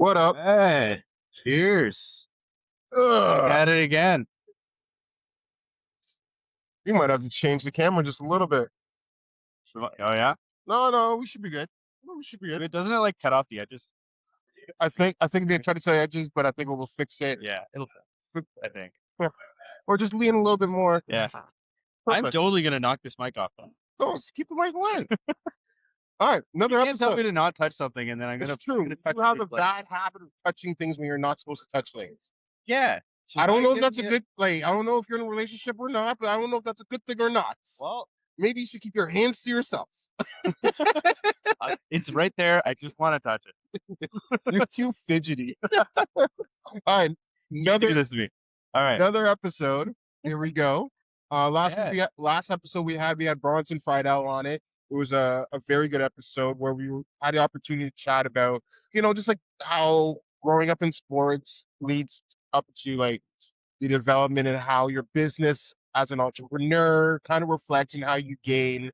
What up? Hey, cheers. Ugh. At it again. You might have to change the camera just a little bit. Oh, yeah? No, we should be good. No, we should be good. Doesn't it like cut off the edges? I think they tried to say edges, but I think we'll fix it. Yeah, it'll fit, I think. Or just lean a little bit more. Yeah. I'm totally going to knock this mic off. Oh, just keep the mic away. All right, another You can't tell me episode. to not touch something, and then I'm going It's to true. touch You have it, a bad habit of touching things when you're not supposed to touch things. Yeah. So I don't why know if that's a give good, I don't know if you're in a relationship or not, but I don't know if that's a good thing or not. Well, Maybe you should keep your hands to yourself. it's right there. I just want to touch it. You're too fidgety. All right, Do this to me. All right. another episode. Here we go. Last episode we had Bronson Friedel on it. It was a very good episode where we had the opportunity to chat about, just like how growing up in sports leads up to like the development and how your business as an entrepreneur kind of reflects in how you gain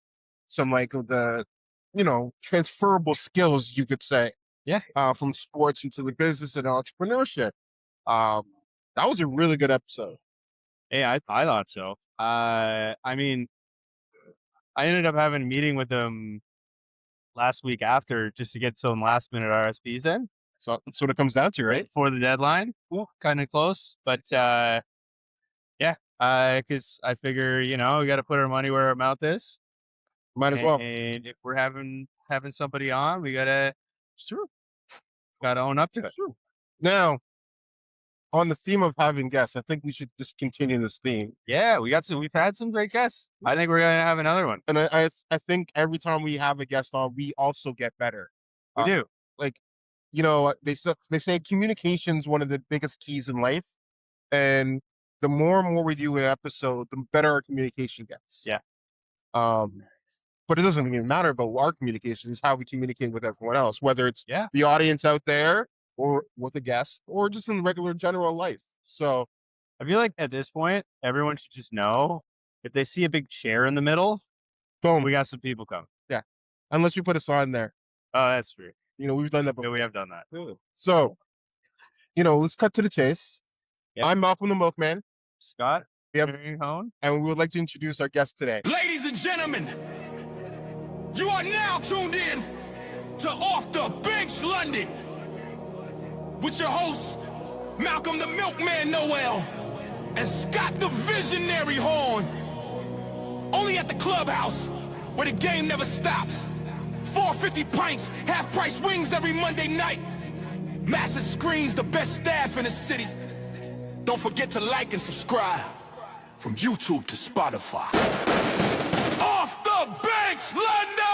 some like of the, transferable skills, you could say. Yeah. From sports into the business and entrepreneurship. That was a really good episode. Hey, I thought so. I mean, I ended up having a meeting with them last week after just to get some last minute RSPs in. So that's what it comes down to, right? For the deadline. Well, kind of close, but yeah, because I figure, we got to put our money where our mouth is. Might as well. And if we're having somebody on, we gotta own up to it. True. Now, on the theme of having guests, I think we should just continue this theme. Yeah, we've had some great guests. I think we're gonna have another one. And I think every time we have a guest on, we also get better. We do. They say communication's one of the biggest keys in life, and the more and more we do an episode, the better our communication gets. Yeah. But it doesn't even matter about our communication; it's how we communicate with everyone else, whether it's the audience out there, or with a guest, or just in regular general life. So I feel like at this point, everyone should just know if they see a big chair in the middle, boom, we got some people coming. Yeah. Unless you put a sign there. Oh, that's true. We've done that before. Yeah, we have done that. So, let's cut to the chase. Yep. I'm Malcolm the Milkman. Scott. And we would like to introduce our guest today. Ladies and gentlemen, you are now tuned in to Off the Bench London with your hosts, Malcolm the Milkman Noel and Scott the Visionary Horn. Only at the clubhouse where the game never stops. 450 pints, half-price wings every Monday night. Massive screens, the best staff in the city. Don't forget to like and subscribe from YouTube to Spotify. Off the Bench London!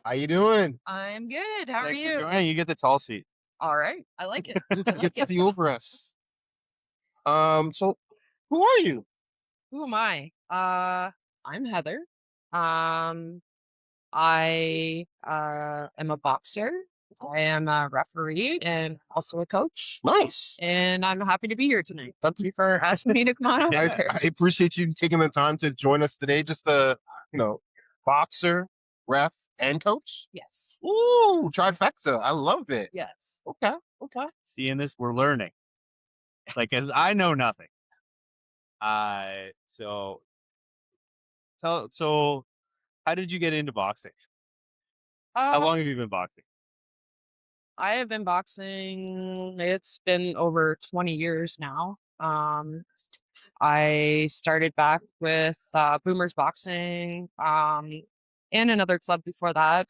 How you doing? I'm good. How Thanks are you? For joining. You get the tall seat. All right. I like it. Get to see over us. So who are you? Who am I? I'm Heather. I am a boxer. I am a referee and also a coach. Nice. And I'm happy to be here tonight. Thank you for asking me to come on over. I appreciate you taking the time to join us today. Just a, boxer, ref, and coach. Yes. Ooh, trifecta. I love it. Yes. Okay. Seeing this, we're learning. As I know nothing. So how did you get into boxing? How long have you been boxing? I have been boxing. It's been over 20 years now. I started back with Boomers Boxing and another club before that,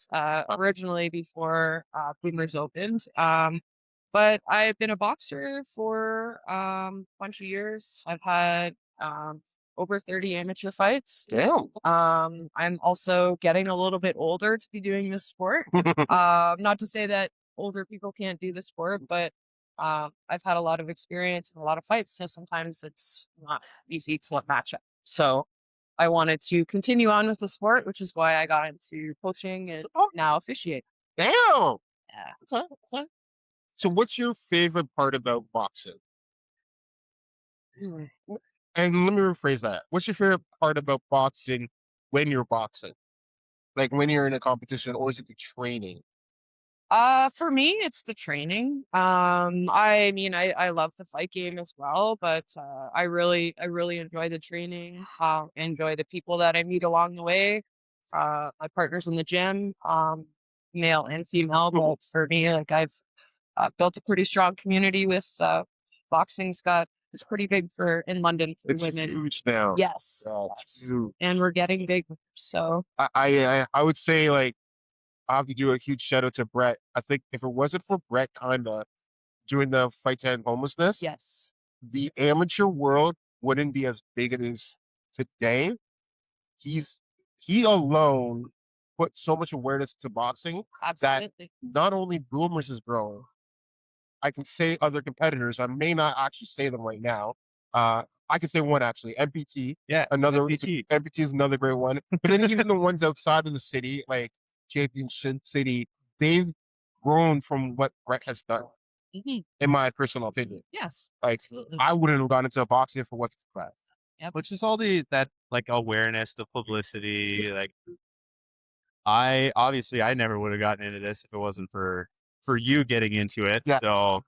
originally before Boomers opened. But I've been a boxer for a bunch of years. I've had over 30 amateur fights. Damn. I'm also getting a little bit older to be doing this sport. Not to say that older people can't do the sport, but I've had a lot of experience and a lot of fights, so sometimes it's not easy to match up. So I wanted to continue on with the sport, which is why I got into coaching and now officiate. Damn. Yeah. Okay. So what's your favorite part about boxing? And let me rephrase that. What's your favorite part about boxing when you're boxing? Like when you're in a competition, or is it the training? For me, it's the training. I mean, I love the fight game as well, but I really enjoy the training. Enjoy the people that I meet along the way. My partners in the gym, male and female. But for me, like I've built a pretty strong community with boxing's got it's pretty big for in London for It's women. huge now. Yes, Yeah, it's yes. huge. And we're getting bigger. So I would say like I have to do a huge shout out to Brett. I think if it wasn't for Brett kinda doing the fight to end homelessness, yes, the amateur world wouldn't be as big as it is today. He's he alone put so much awareness to boxing that absolutely. not only Boomers is growing, I can say other competitors. I may not actually say them right now. I can say one actually, MPT. Yeah, Another MPT. MPT is another great one. But then even the ones outside of the city, like Championship City, they've grown from what Brett has done, Mhm. in my personal opinion. Yes, Like absolutely. I wouldn't have gone into boxing if it wasn't for Brett. Which is all that like awareness, the publicity. Like I never would have gotten into this if it wasn't for you getting into it. Yeah. So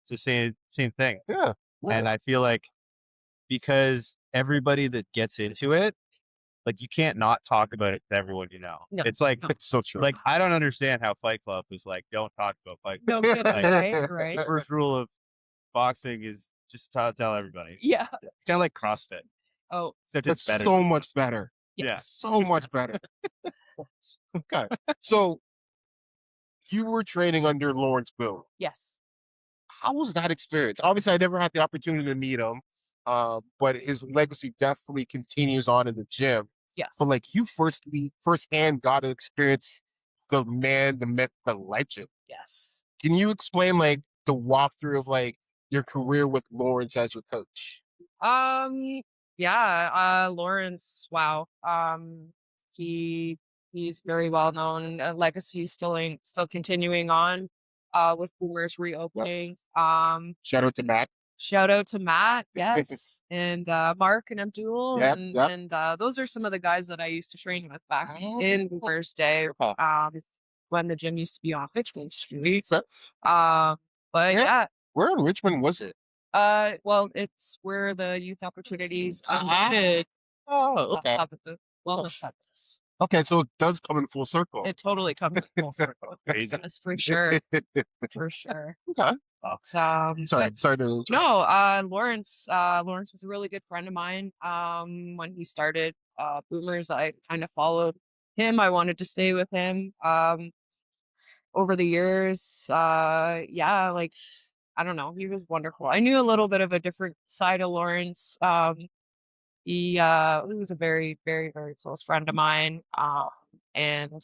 it's the same thing. Yeah. And I feel like because everybody that gets into it, like you can't not talk about it to everyone you know. No, It's like It's so true. like I don't understand how Fight Club is like don't talk about Fight Club. no kidding, right? The Right. first rule of boxing is just tell everybody. Yeah. It's kind of like CrossFit, Oh, except That's it's better. so much better. Yeah. So much better. Okay. So you were training under Lawrence Boone. yes. How was that experience? Obviously, I never had the opportunity to meet him, but his legacy definitely continues on in the gym. Yes. But like you firsthand got to experience the man, the myth, the legend. Yes. Can you explain like the walkthrough of like your career with Lawrence as your coach? Yeah, Lawrence, wow. He he's very well known. Legacy still continuing on with Boomers reopening. Shout out to Matt. Shout out to Matt, yes, and Mark and Abdul, Yep, yep. and those are some of the guys that I used to train with back Oh, in Boomers Day. okay. When the gym used to be on Richmond Street. Fair. But Yeah. yeah, Where in Richmond was it? well, it's where the youth opportunities Ah, unlimited oh, okay. top of the wellness centers. Okay, so it does come in full circle. It totally comes in full circle. Crazy. That's for sure, for sure. Okay. But, Sorry but to no, Lawrence was a really good friend of mine. When he started Boomers, I kind of followed him. I wanted to stay with him. Over the years, yeah, like I don't know, he was wonderful. I knew a little bit of a different side of Lawrence. He was a very, very, very close friend of mine. And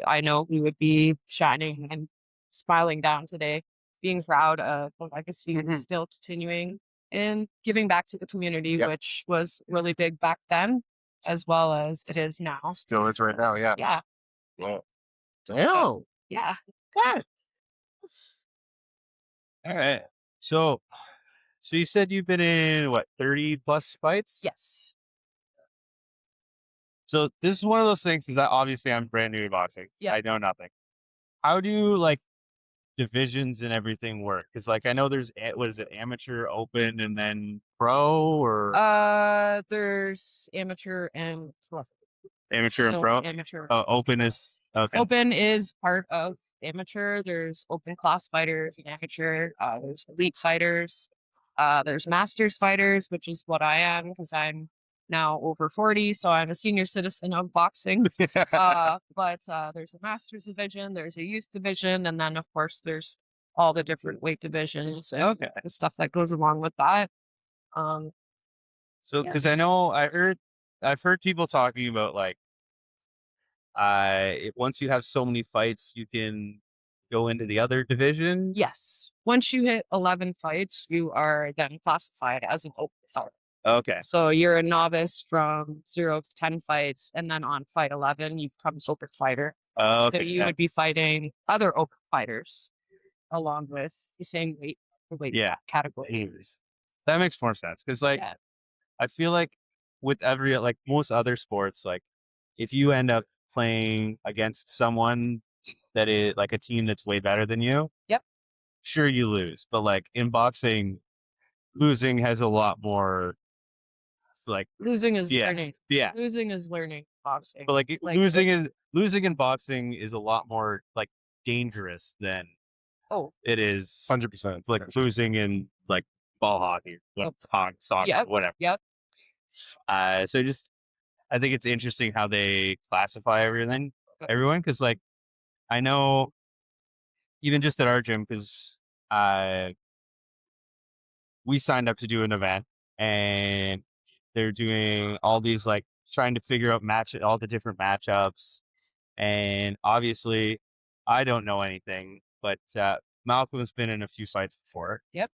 I know he would be shining and smiling down today, being proud of the legacy Mhm. still continuing and giving back to the community, Yep. which was really big back then, as well as it is now. Still is right now, yeah. Yeah, Yeah. Damn. yeah. God. All right. So you said you've been in what 30 plus fights? Yes. So this is one of those things is that obviously I'm brand new to boxing. Yeah. I know nothing. How do like divisions and everything work? Because like I know there's what is it, amateur, open, and then pro, or There's amateur and pro. amateur and So pro. amateur. Open is okay. Open is part of amateur. There's open class fighters and amateur. There's elite fighters. There's masters fighters, which is what I am because I'm now over 40, so I'm a senior citizen of boxing. But there's a masters division, there's a youth division, and then of course there's all the different weight divisions and Okay. the stuff that goes along with that. So yeah. because I know I've heard people talking about like once you have so many fights, you can go into the other division. Yes. Once you hit 11 fights, you are then classified as an open fighter. Okay. So you're a novice from 0 to 10 fights, and then on fight 11, you become an open fighter. Okay. So you would be fighting other open fighters along with the same weight Yeah. categories. That makes more sense because like Yeah. I feel like with every like most other sports, like if you end up playing against someone that is like a team that's way better than you, Yep. sure you lose. But like in boxing, losing has a lot more. It's like Losing is yeah, learning. yeah. Losing is learning boxing. But like Like, losing in boxing is a lot more like dangerous than oh, it is 100%. like losing in like ball hockey, like soccer, yep, whatever. yep. So just I think it's interesting how they classify everyone, because like I know even just at our gym, because we signed up to do an event and they're doing all these like trying to figure out all the different matchups, and obviously I don't know anything, but Malcolm's been in a few fights before. Yep.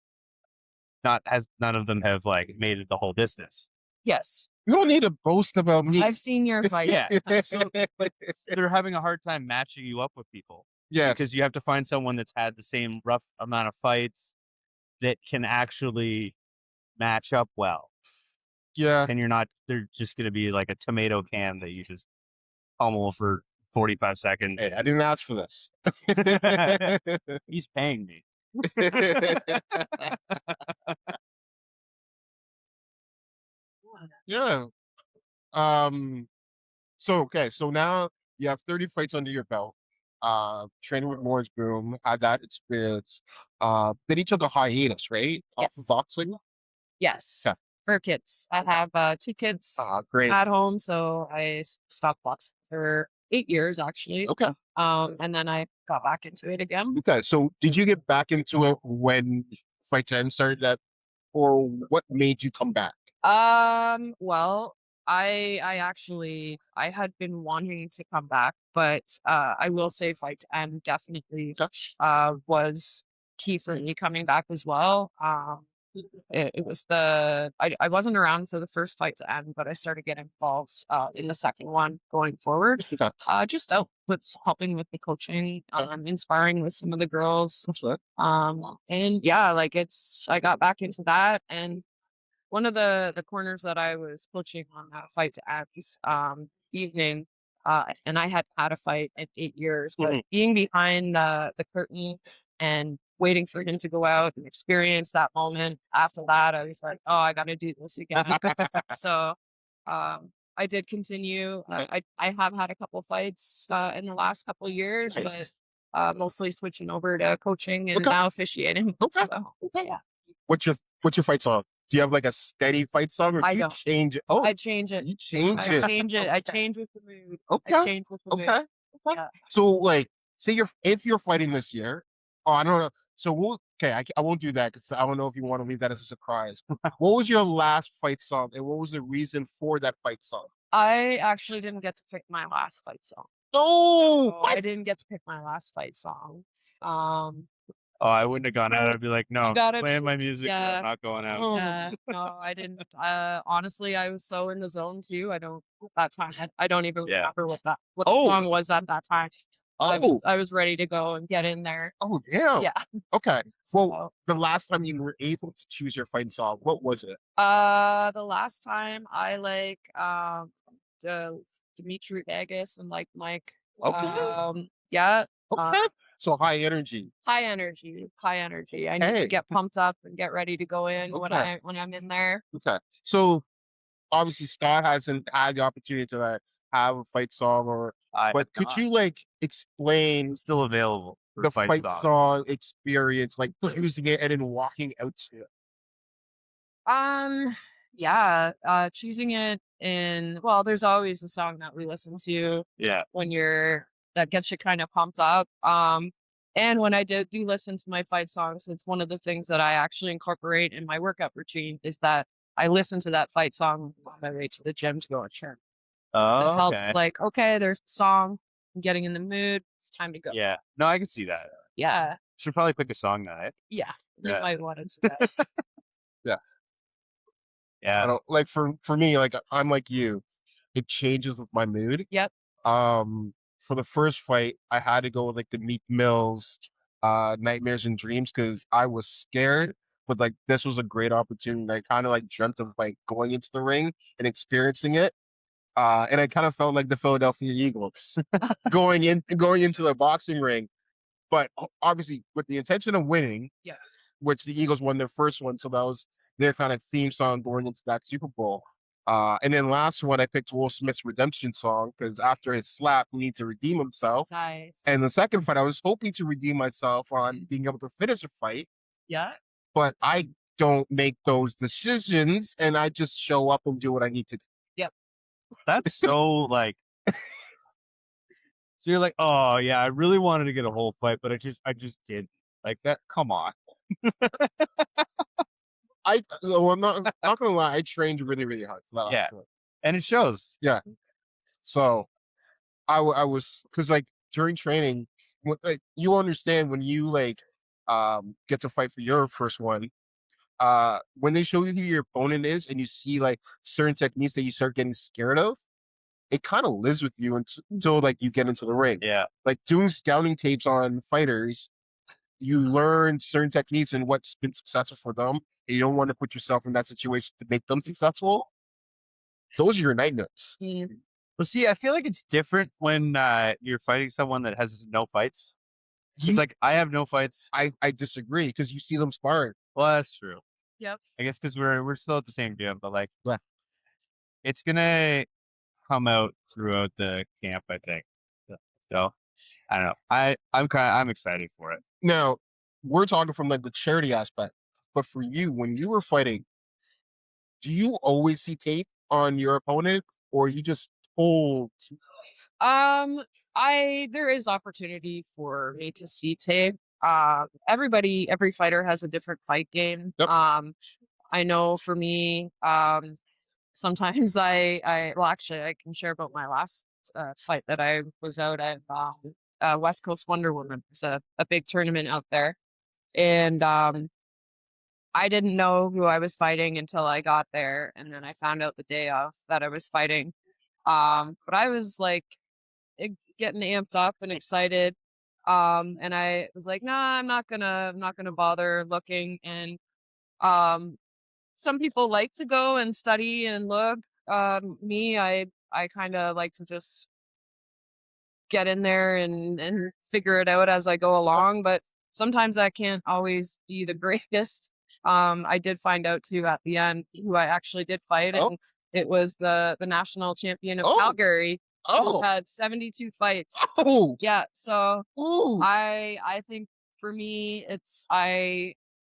None of them have like made it the whole distance. Yes. You don't need to boast about me. I've seen your fight. Yeah. So they're having a hard time matching you up with people. Yeah. Because you have to find someone that's had the same rough amount of fights that can actually match up well. Yeah. And they're just going to be like a tomato can that you just pummel for 45 seconds. Hey, I didn't ask for this. He's paying me. Yeah. So now you have 30 fights under your belt. Training with Morris Boom, had that experience. Then he took a hiatus, right? Off of boxing. Yes. Yeah. For kids. I have 2 kids Great. at home, so I stopped boxing for 8 years actually. Okay. And then I got back into it again. Okay. So did you get back into it when Fight Time started that, or what made you come back? Well, I had been wanting to come back, but I will say Fight to End definitely was key for me coming back as well. It was I wasn't around for the first Fight to End, but I started getting involved in the second one going forward. Okay. Just out with helping with the coaching, inspiring with some of the girls. And yeah, like I got back into that, and one of the corners that I was coaching on that Fight to End evening, and I had had a fight in 8 years, but being behind the curtain and waiting for him to go out and experience that moment. After that, I was like, oh, I got to do this again. So I did continue. I have had a couple fights in the last couple of years, Nice. but mostly switching over to coaching and now officiating. Okay. So, yeah. What's your fight song? Do you have like a steady fight song, or do you change it? Oh, I change it. You change I it. change it. I change with the mood. Okay. I change with the mood. Okay. Yeah. So like, say if you're fighting this year, I don't know. So I won't do that because I don't know if you want to leave that as a surprise. What was your last fight song, and what was the reason for that fight song? I actually didn't get to pick my last fight song. No, I didn't get to pick my last fight song. Oh, I wouldn't have gone out. I'd be like, no, gotta playing my music. yeah. I'm not going out. Yeah, no, I didn't. Honestly, I was so in the zone too. I don't even remember what the song was at that time. I was ready to go and get in there. Oh, damn. Yeah. Okay. Well, the last time you were able to choose your fight song, what was it? The last time I like Dimitri Vegas and like Mike. Okay. Yeah. Okay. So high energy. High energy. I need to get pumped up and get ready to go in when I'm in there. Okay. So obviously Scott hasn't had the opportunity to like have a fight song, but could you like explain still available for the fight song experience, like using it and then walking out to it? Yeah, choosing it there's always a song that we listen to when that gets you kind of pumped up. And when I do listen to my fight songs, it's one of the things that I actually incorporate in my workout routine is that I listen to that fight song on my way to the gym to go and train. Oh, it helps like, okay, there's the song, I'm getting in the mood, it's time to go. Yeah. No, I can see that. Yeah. Should probably pick a song now, eh? Yeah. You might want to do that. Yeah. Yeah. I don't like for me, like I'm like you, it changes with my mood. Yep. For the first fight, I had to go with like the Meek Mill's Nightmares and Dreams because I was scared, but like this was a great opportunity. I kind of like dreamt of like going into the ring and experiencing it. And I kind of felt like the Philadelphia Eagles going into the boxing ring, but obviously with the intention of winning. Yeah. Which the Eagles won their first one, so that was their kind of theme song going into that Super Bowl. And then last one, I picked Will Smith's redemption song because after his slap, he needed to redeem himself. Nice. And the second fight, I was hoping to redeem myself on being able to finish a fight, Yeah. but I don't make those decisions, and I just show up and do what I need to do. That's so like. So you're like, oh yeah, I really wanted to get a whole fight, but I just didn't. Like that. Come on. I'm not gonna lie, I trained really, really hard for that last Yeah. one. And it shows. Yeah. So I was because like during training, like you understand when you like get to fight for your first one, when they show you who your opponent is and you see like certain techniques that you start getting scared of, it kind of lives with you until like you get into the ring. Yeah. Like doing scouting tapes on fighters, you learn certain techniques and what's been successful for them. And you don't want to put yourself in that situation to make them successful. Those are your night notes. Well, see, I feel like it's different when you're fighting someone that has no fights. It's like I have no fights. I disagree because you see them sparring. Well, that's true. Yep. I guess because we're still at the same gym, but like, Yeah. It's gonna come out throughout the camp, I think. So I don't know. I'm excited for it. Now, we're talking from like the charity aspect, but for you, when you were fighting, do you always see tape on your opponent, or you just told? There is opportunity for me to see tape. Every fighter has a different fight game. Yep. I know for me, sometimes well, actually, I can share about my last fight that I was out at West Coast Wonder Woman. It's a big tournament out there, and I didn't know who I was fighting until I got there, and then I found out the day of that I was fighting. But I was like getting amped up and excited. And I was like, nah, I'm not gonna bother looking. And some people like to go and study and look. Me, I kind of like to just get in there and figure it out as I go along. But sometimes that can't always be the greatest. I did find out too at the end who I actually did fight, and it was the national champion of Calgary. Who had 72 fights. Yeah. So I think for me it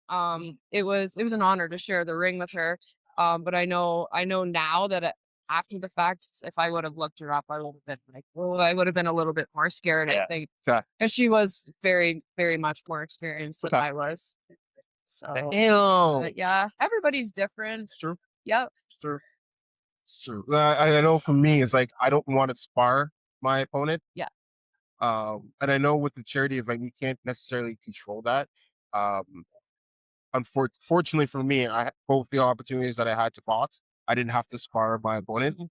was an honor to share the ring with her. But I know now that after the fact, if I would have looked her up, I would have been like, well, I would have been a little bit more scared. Yeah. I think because she was very, very much more experienced than I was. So but yeah, everybody's different. It's true. Yep. It's true. It's true. I know for me, it's like I don't want to spar my opponent. Yeah. And I know with the charity event, you can't necessarily control that. Unfortunately for me, both the opportunities that I had to box, I didn't have to spar my opponent. Mhm.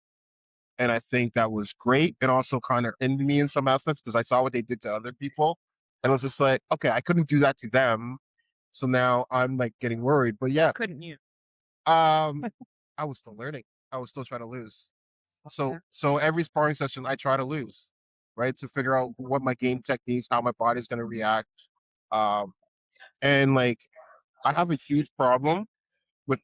And I think that was great. And also kind of ended me in some aspects because I saw what they did to other people. And I was just like, okay, I couldn't do that to them. So now I'm like getting worried. But yeah. Couldn't you? I was still learning. I was still trying to lose. So every sparring session I try to lose, right? To figure out what my game techniques, how my body's gonna react. And like I have a huge problem with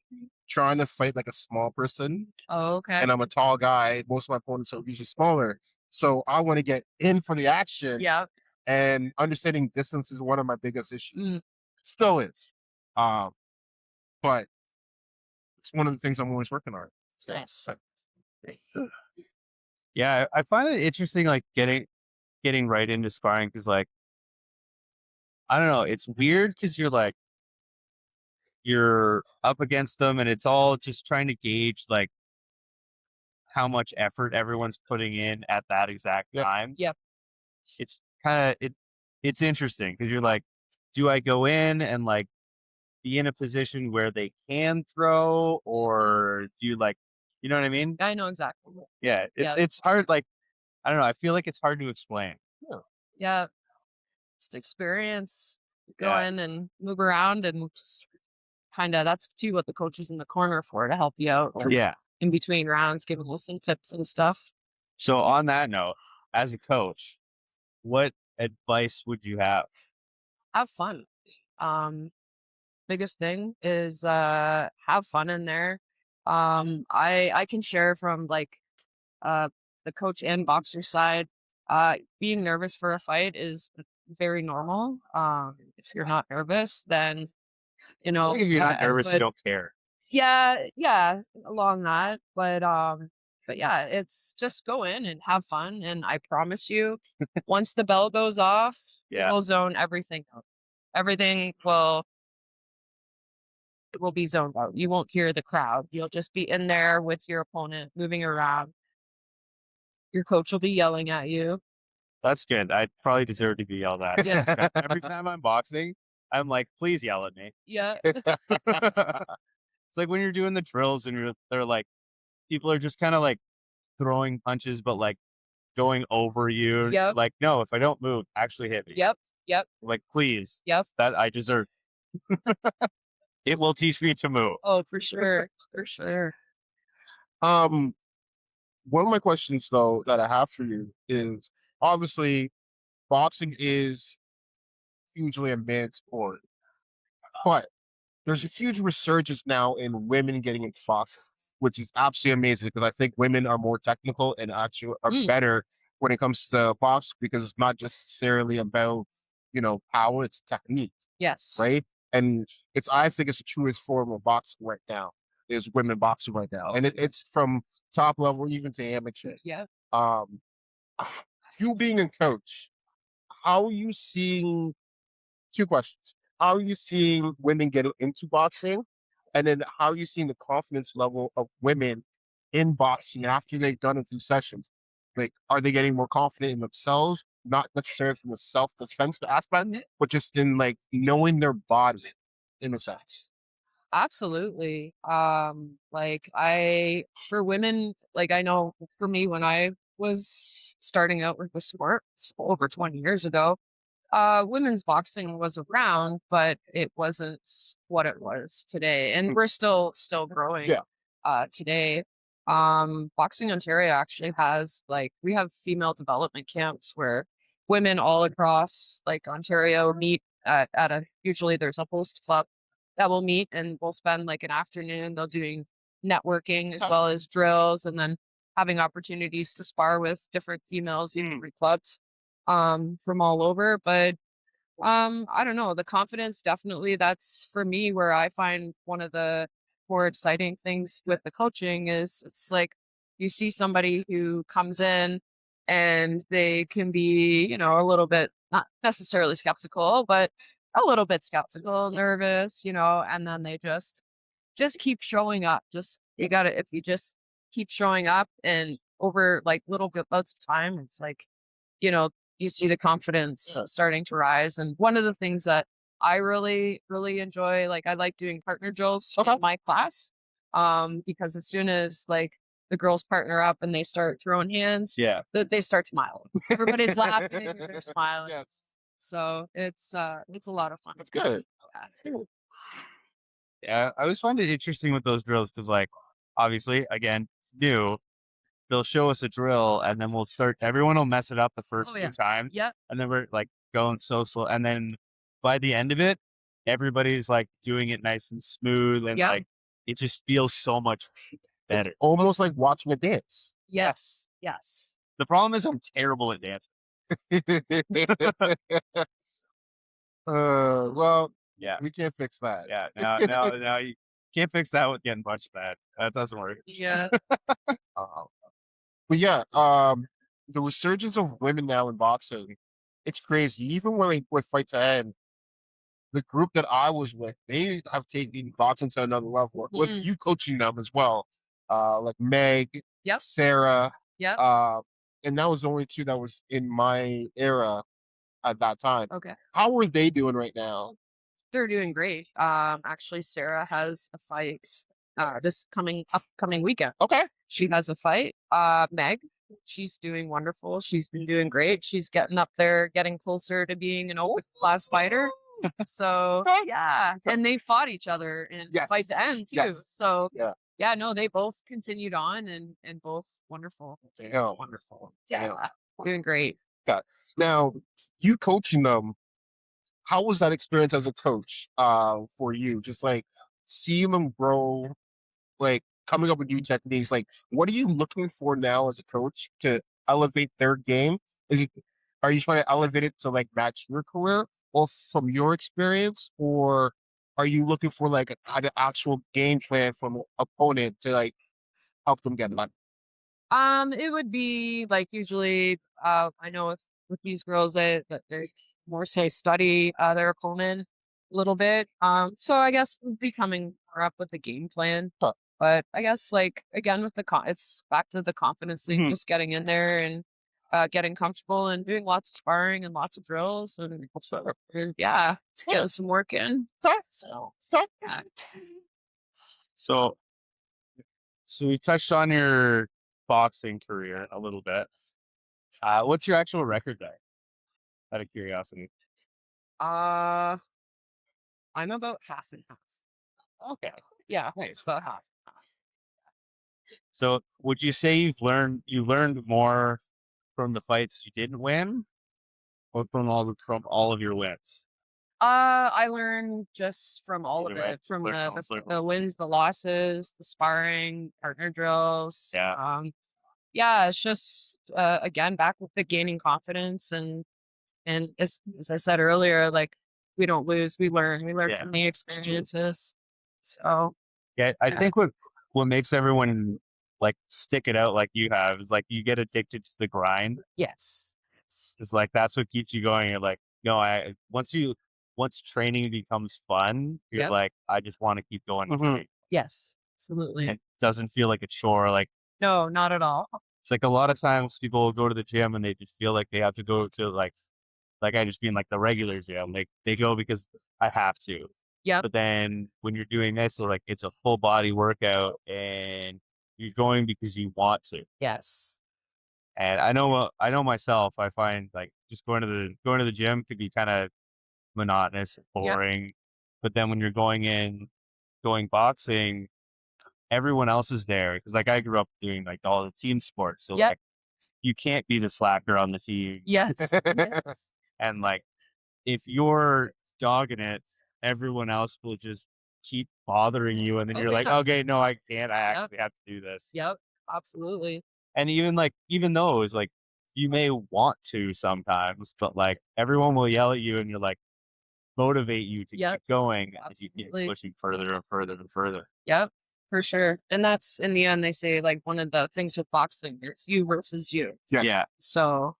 trying to fight like a small person. Oh, okay. And I'm a tall guy. Most of my opponents are usually smaller. So I want to get in for the action. Yeah. And understanding distance is one of my biggest issues. Still is. But it's one of the things I'm always working on. So, Nice. Yeah, I find it interesting, like getting right into sparring because, like, I don't know, it's weird because you're up against them, and it's all just trying to gauge like how much effort everyone's putting in at that exact time. Yep. It's kind of it's interesting because you're like, do I go in and like be in a position where they can throw, or do you like, you know what I mean? I know exactly. Yeah, it's hard. Like, I don't know. I feel like it's hard to explain. Yeah. Just experience, go in and move around and just kind of, that's too what the coach is in the corner for, to help you out. Yeah. in between rounds, giving us some tips and stuff. So on that note, as a coach, what advice would you have? Have fun. Biggest thing is have fun in there. I can share from like uh the coach and boxer side. Being nervous for a fight is very normal. If you're not nervous, then I think if you're not nervous, you but don't care. yeah, along that. But yeah, it's just go in and have fun, and I promise you, once the bell goes off, you Yeah. will zone everything out. Everything will be zoned out. You won't hear the crowd. You'll just be in there with your opponent, moving around. Your coach will be yelling at you. That's good. I probably deserve to be yelled at. Yeah. Every time I'm boxing, I'm like, please yell at me. Yeah. It's like when you're doing the drills and they're like, people are just kind of like throwing punches, but like going over you. Yep. Like, no, if I don't move, actually hit me. Yep. Like, please. Yep. That I deserve. It will teach me to move. Oh, for sure. For sure. One of my questions though that I have for you is obviously boxing is hugely a man's sport, but there's a huge resurgence now in women getting into boxing, which is absolutely amazing because I think women are more technical and actually are better when it comes to boxing because it's not necessarily about, power, it's technique, Yes. right? And I think it's the truest form of boxing right now is women boxing right now. And it's from top level even to amateur. Yeah. Um, you being a coach, how are you seeing, two questions. How are you seeing women get into boxing? And then how are you seeing the confidence level of women in boxing after they've done a few sessions? Like, are they getting more confident in themselves? Not necessarily from a self-defense aspect, but just in like knowing their body in a sense. Absolutely. For women, like I know for me when I was starting out with the sport over 20 years ago, women's boxing was around, but it wasn't what it was today. And we're still growing today. Boxing Ontario actually has we have female development camps where women all across like Ontario meet usually there's a host club that will meet and we'll spend like an afternoon. They're doing networking as well as drills and then having opportunities to spar with different females in different clubs from all over. But I don't know, the confidence definitely that's for me where I find one of the more exciting things with the coaching is it's like you see somebody who comes in and they can be, a little bit not necessarily skeptical, but a little bit skeptical, nervous, and then they just keep showing up. Just if you just keep showing up and over like little bouts of time, it's like, you see the confidence starting to rise. And one of the things that I really, really enjoy, like I like doing partner drills in my class. Because as soon as like the girls partner up and they start throwing hands, they start smiling. Everybody's laughing, they're smiling. Yes. So it's a lot of fun. That's good. Yeah, I always find it interesting with those drills because, like, obviously, again, it's new. They'll show us a drill, and then everyone will mess it up the first few times. Yeah. And then we're, like, going so slow. And then by the end of it, everybody's, like, doing it nice and smooth. And, like, it just feels so much better. It's almost like watching a dance. Yes. The problem is I'm terrible at dancing. Well, Yeah. we can't fix that. Yeah, no, you can't fix that with getting punched bad. That doesn't work. Yeah. But yeah, the resurgence of women now in boxing, it's crazy. Even when with Fight to End, the group that I was with, they have taken boxing to another level. With you coaching them as well, like Meg, Sarah, and that was the only two that was in my era at that time. Okay. How are they doing right now? They're doing great. Actually, Sarah has a fight this upcoming weekend. Okay. She has a fight. Meg, she's doing wonderful. She's been doing great. She's getting up there, getting closer to being an open class fighter. So yeah, and they fought each other in Fight to End too. So yeah, no, they both continued on and both wonderful. Damn, wonderful. Yeah, Damn. doing great. Got now you coaching them. How was that experience as a coach for you? Just like seeing them grow, like coming up with new techniques. Like, what are you looking for now as a coach to elevate their game? Is it are you trying to elevate it to like match your career or from your experience, or are you looking for like an actual game plan from an opponent to like help them get better? It would be like usually, I know with these girls that they more say study their opponent a little bit. So I guess becoming more up with the game plan. Huh. But I guess like again with it's back to the confidence thing, Mhm. just getting in there and getting comfortable and doing lots of sparring and lots of drills and yeah, get some work in. So yeah. So, so we touched on your boxing career a little bit. What's your actual record there? Out of curiosity. Uh, I'm about half and half. Okay. Yeah, Nice. about half. So would you say you learned more from the fights you didn't win or from all of your wins? I learned just from all of Either way, it, from learn the from- learn the from- wins, the losses, the sparring, partner drills. Yeah. Yeah, it's just again back with the gaining confidence and as I said earlier, like we don't lose, we learn. We learn Yeah. from the experiences. So Yeah, I yeah. think what makes everyone like stick it out like you have is like you get addicted to the grind. Yes. It's like that's what keeps you going. You're like, no, once training becomes fun, you're Yep. like, I just want to keep going. and Mhm. train. Yes. Absolutely. It doesn't feel like a chore. Like No, not at all. it's like a lot of times people will go to the gym and they just feel like they have to go to like I just mean like the regular gym. Like they go because I have to. Yep. But then when you're doing this, so like it's a full body workout and you're going because you want to. Yes. And I know myself, I find like just going to the gym could be kind of monotonous, Yep. boring. But then when you're going boxing, everyone else is there. Because like I grew up doing like all the team sports. So Yep. like you can't be the slacker on the team. Yes. Yes. And like if you're dogging it, everyone else will just keep bothering you. And then Oh, you're like, yeah. okay, no, I can't. I Yep. actually have to do this. Yep. Absolutely. And even those, like, you may want to sometimes, but like everyone will yell at you and you're like, motivate you to Yep. keep going. And you keep Absolutely. pushing further and further and further. Yep, for sure. And that's in the end, they say like one of the things with boxing, it's you versus you. Yeah. Yeah. So,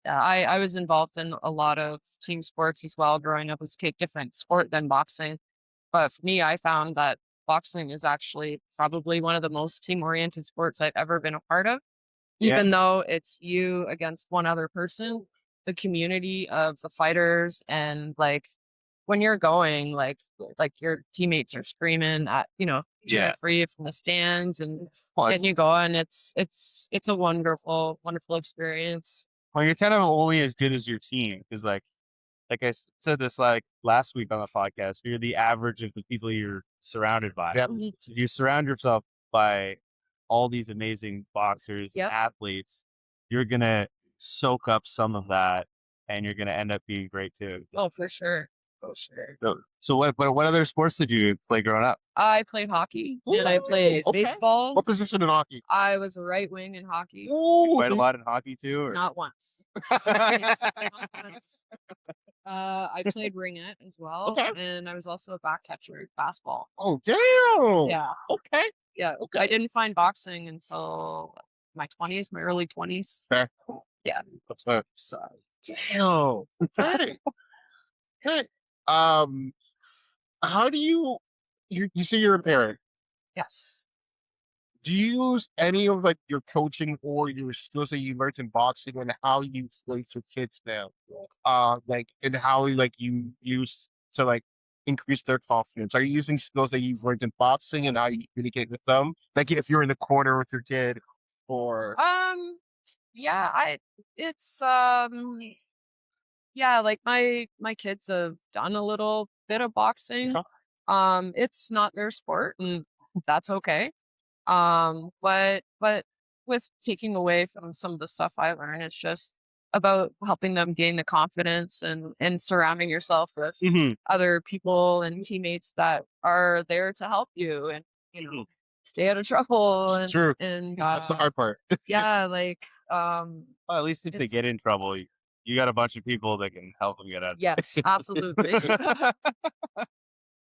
yeah, I was involved in a lot of team sports as well growing up as a kid, different sport than boxing. But for me, I found that boxing is actually probably one of the most team oriented sports I've ever been a part of. Yeah. Even though it's you against one other person, the community of the fighters and like when you're going, like your teammates are screaming at, cheering Yeah. for you from the stands and Well, getting you going. It's a wonderful, wonderful experience. well, you're kind of only as good as your team. Because like said this like last week on the podcast, you're the average of the people you're surrounded by. Yep. So if you surround yourself by all these amazing boxers and Yep. athletes, you're gonna soak up some of that and you're gonna end up being great too. Oh, for sure. For sure. So what other sports did you play growing up? I played hockey and I Ooh, played okay. baseball. What position in hockey? I was a right wing in hockey. You played a lot in hockey too, or Not once. Not once. I played ringette as well, Okay. and I was also a back catcher at basketball. Oh, damn. Yeah, Okay. yeah. Okay. I didn't find boxing until my 20s, my early 20s. Fair. Yeah. That's fair. So Damn. Okay. Okay. How do you say you're a parent? yes. Do you use any of like your coaching or your skills that you learned in boxing and how you play for kids now? Like and how like you use to like increase their confidence. Are you using skills that you've learned in boxing and how you communicate with them? Like if you're in the corner with your kid or Yeah, it's yeah, like my kids have done a little bit of boxing. Yeah. It's not their sport and that's okay. But with taking away from some of the stuff I learned, it's just about helping them gain the confidence and surrounding yourself with Mhm. other people and teammates that are there to help you and stay out of trouble Sure. and That's the hard part. yeah, like Well, at least if they it's get in trouble, you got a bunch of people that can help them get out. yes, absolutely.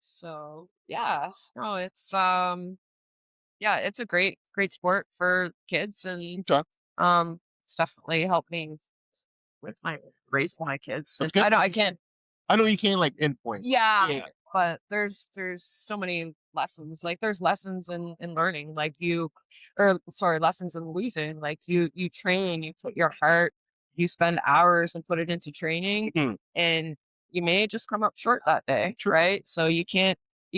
So yeah, no, it's a great sport for kids and Okay. it's definitely helped me with my raise my kids. That's And good. I can't I know you can't like pinpoint. yeah, but there's so many lessons. Like there's lessons in learning. Like lessons in losing. Like you train, you put your heart, you spend hours and put it into training Mhm. and you may just come up short that day, right? So you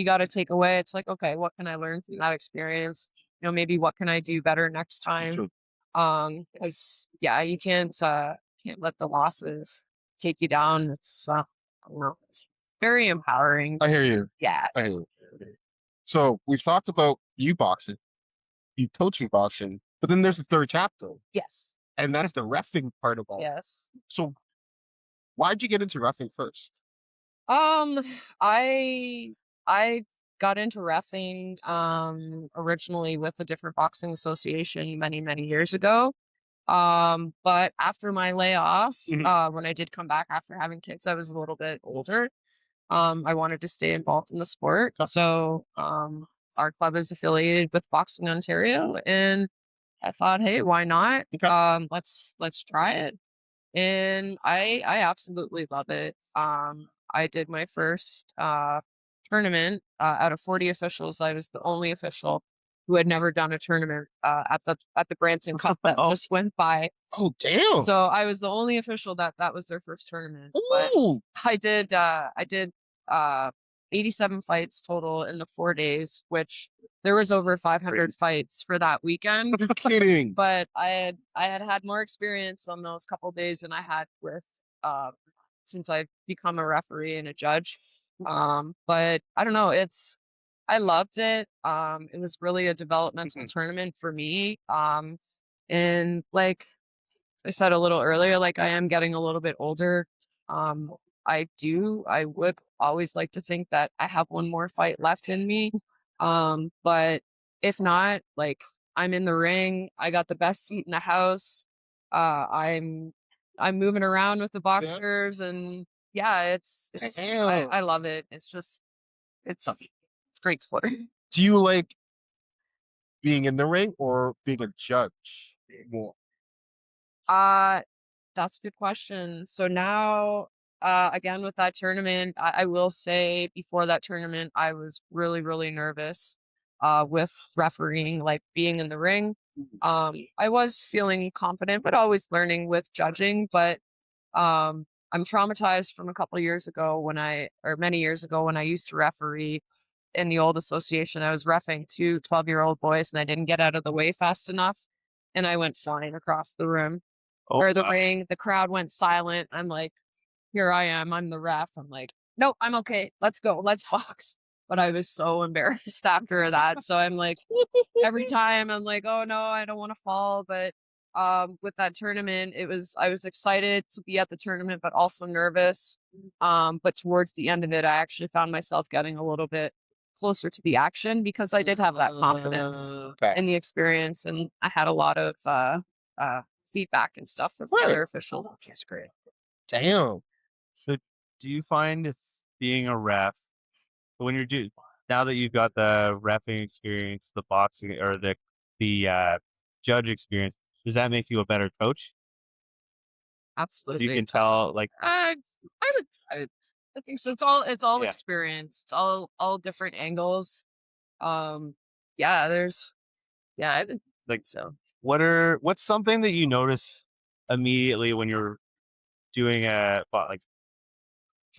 got to take away. It's like, okay, what can I learn from that experience? Maybe what can I do better next time? True. Because yeah, you can't let the losses take you down. It's I don't know, it's very empowering. I hear you. Yeah. I hear you. So we've talked about you boxing, you coaching boxing, but then there's a third chapter, Yes. and that's the reffing part of all. Yes. So why'd you get into reffing first? Um, I I got into reffing originally with a different boxing association many years ago. But after my layoff, Mhm. when I did come back after having kids, I was a little bit older. I wanted to stay involved in the sport. So our club is affiliated with Boxing Ontario and I thought, hey, why not? Okay. Let's try it. And I absolutely love it. I did my first tournament out of 40 officials. I was the only official who had never done a tournament at the Branson Cup that Oh. just went by. Oh damn! So I was the only official that was their first tournament. But Ooh, I did 87 fights total in the 4 days, which there was over 500 fights for that weekend. you're kidding. But I had more experience on those couple days than I had with since I've become a referee and a judge. But I don't know, I loved it. It was really a developmental tournament for me. And like I said a little earlier, like I am getting a little bit older. Um, I would always like to think that I have one more fight left in me. But if not, like I'm in the ring. I got the best seat in the house. Uh, I'm I'm moving around with the Yeah. boxers and yeah, it's Damn. I love it. It's great sport. Do you like being in the ring or being a judge more? Uh That's a good question. So now, again with that tournament, I will say before that tournament, I was really nervous with refereeing, like being in the ring. I was feeling confident, but always learning with judging. But I'm traumatized from a couple years ago or many years ago when I used to referee in the old association. I was reffing two 12-year-old boys and I didn't get out of the way fast enough. And I went flying across the room Oh, or the ring. The crowd went silent. I'm like, here I am. I'm the ref. I'm like, nope, I'm okay. Let's go. Let's box. But I was so embarrassed after that. So I'm like, every time I'm like, oh no, I don't want to fall. But with that tournament, I was excited to be at the tournament, but also nervous. But towards the end of it, I actually found myself getting a little bit closer to the action because I did have that confidence Okay. in the experience, and I had a lot of feedback and stuff from the Right. other officials, which is great. Damn. so do you find being a ref when now that you've got the reffing experience, the boxing or the judge experience, does that make you a better coach? Absolutely. You can tell, like, I think so. It's all Yeah. experience. It's all different angles. Yeah, I think like so. what's something that you notice immediately when you're doing like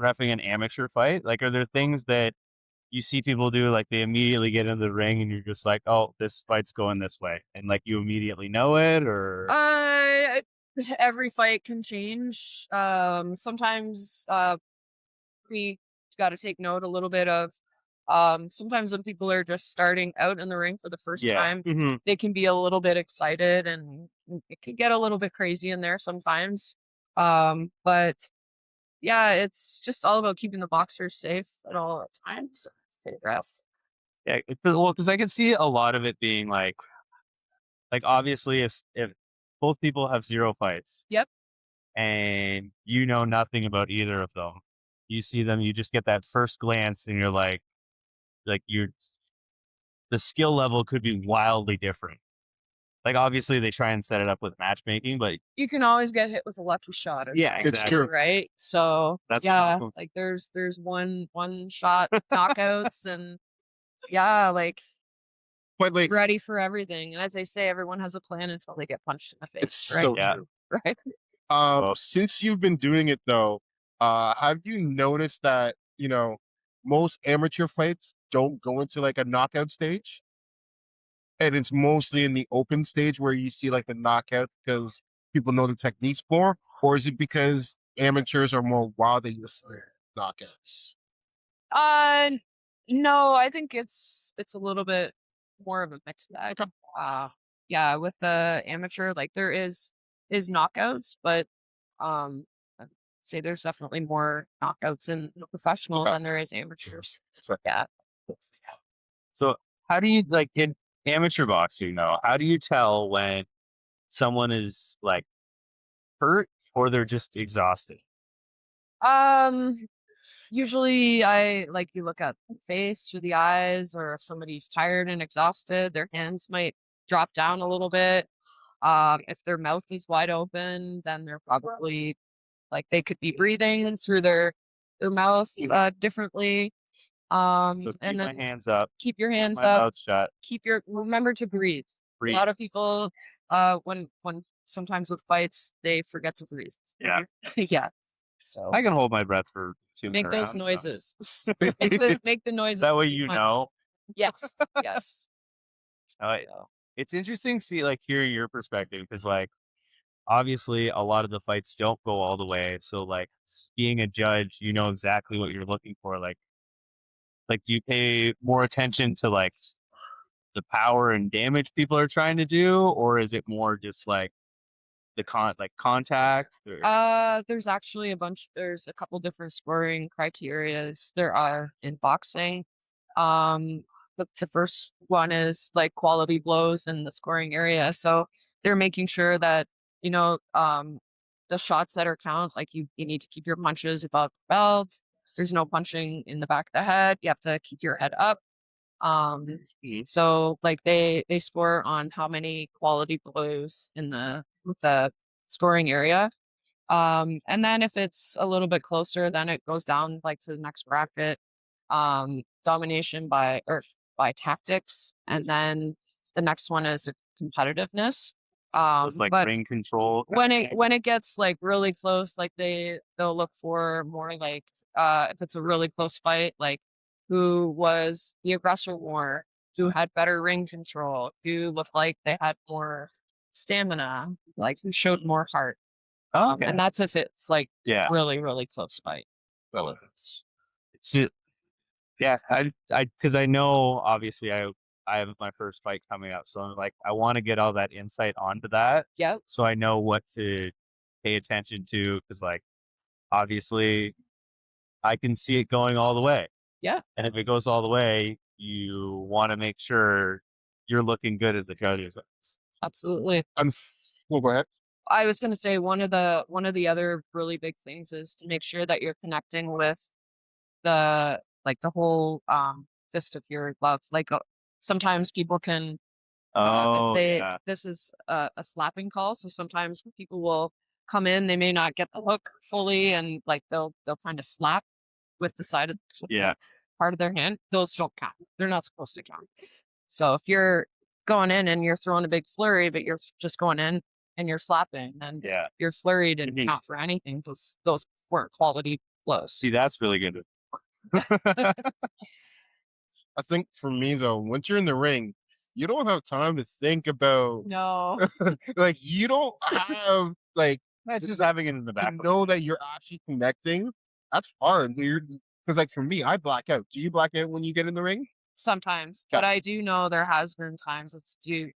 reffing an amateur fight? Like, are there things that you see people do, like they immediately get into the ring and you're just like, oh, this fight's going this way, and like you immediately know it, or Every fight can change. Sometimes we got to take note a little bit of Sometimes when people are just starting out in the ring for the first Yeah. time, Mhm. they can be a little bit excited and it could get a little bit crazy in there sometimes. But yeah, it's just all about keeping the boxers safe at all times. Figure out. Yeah, because I can see a lot of it being like obviously if both people have 0 fights Yep. and you know nothing about either of them, you see them, you just get that first glance, and you're you're the skill level could be wildly different. Like obviously they try and set it up with matchmaking, but You can always get hit with a lucky shot. yeah, It's exactly. true. Right. So That's yeah, what like there's one shot knockouts and yeah, like But like, ready for everything. And as they say, everyone has a plan until they get punched in the face. it's Right. so Yeah. true. Right. Well, Since you've been doing it though, have you noticed that, most amateur fights don't go into like a knockout stage? And it's mostly in the open stage where you see like the knockout because people know the techniques more, or is it because amateurs are more wild that you see knockouts? Uh, no, I think it's a little bit more of a mixed bag. Uh, yeah, with the amateur, like there is knockouts, but I'd say there's definitely more knockouts in the professional Okay. than there is amateurs. Sorry. Yeah. so how do you in amateur boxing though? How do you tell when someone is hurt or they're just exhausted? Um, Usually I like you look at the face or the eyes, or if somebody's tired and exhausted, their hands might drop down a little bit. If their mouth is wide open, then they're probably like they could be breathing through their mouth differently. So And keep my then hands up, keep your hands my up, mouth shut, remember to breathe. A breathe. lot of people when sometimes with fights they forget to breathe. Yeah. Yeah. So I can hold my breath for 2 make minutes. those noises. Make the noises. That way keep you my- know. Yes. Yes. I So, It's interesting to see hear your perspective because obviously a lot of the fights don't go all the way. So being a judge, you know exactly what you're looking for. Do you pay more attention to the power and damage people are trying to do, or is it more just the contact? Or... there's a couple different scoring criterias there are in boxing. Um, the first one is like quality blows in the scoring area. So they're making sure that, you know, the shots that are count, like you need to keep your punches above the belt. There's no punching in the back of the head. You have to keep your head up. So like they score on how many quality blows in the scoring area. And then if it's a little bit closer, then it goes down like to the next bracket. Domination by tactics, and then the next one is competitiveness. It's But ring control. when it gets like really close, like they'll look for more like if it's a really close fight, like who was the aggressor more, who had better ring control, who looked like they had more stamina, like who showed more heart. Okay. And that's if it's like Yeah. really, really close fight. Well, Yeah, because I know obviously I have my first fight coming up, so I'm I want to get all that insight onto that, Yep. so I know what to pay attention to. Because obviously I can see it going all the way, Yeah. and if it goes all the way, you want to make sure you're looking good at the judges. Absolutely. well, go ahead. I was gonna say one of the other really big things is to make sure that you're connecting with the whole fist of your glove. Like sometimes people can if Oh they yeah, this is a slapping call, so sometimes people will come in, they may not get the hook fully, and like they'll kind of slap with the side of yeah, part of their hand. Those don't count. They're not supposed to count. So if you're going in and you're throwing a big flurry, but you're just going in and you're slapping, then yeah. your flurry didn't Mhm. count for anything because those weren't quality blows. See, that's really good. I think for me though, once you're in the ring, you don't have time to think about No. like you don't have like That's just having it in the to back. know that you're actually connecting. That's hard. Because like for me, I black out. Do you black out when you get in the ring? Sometimes, Yeah. but I do know there has been times you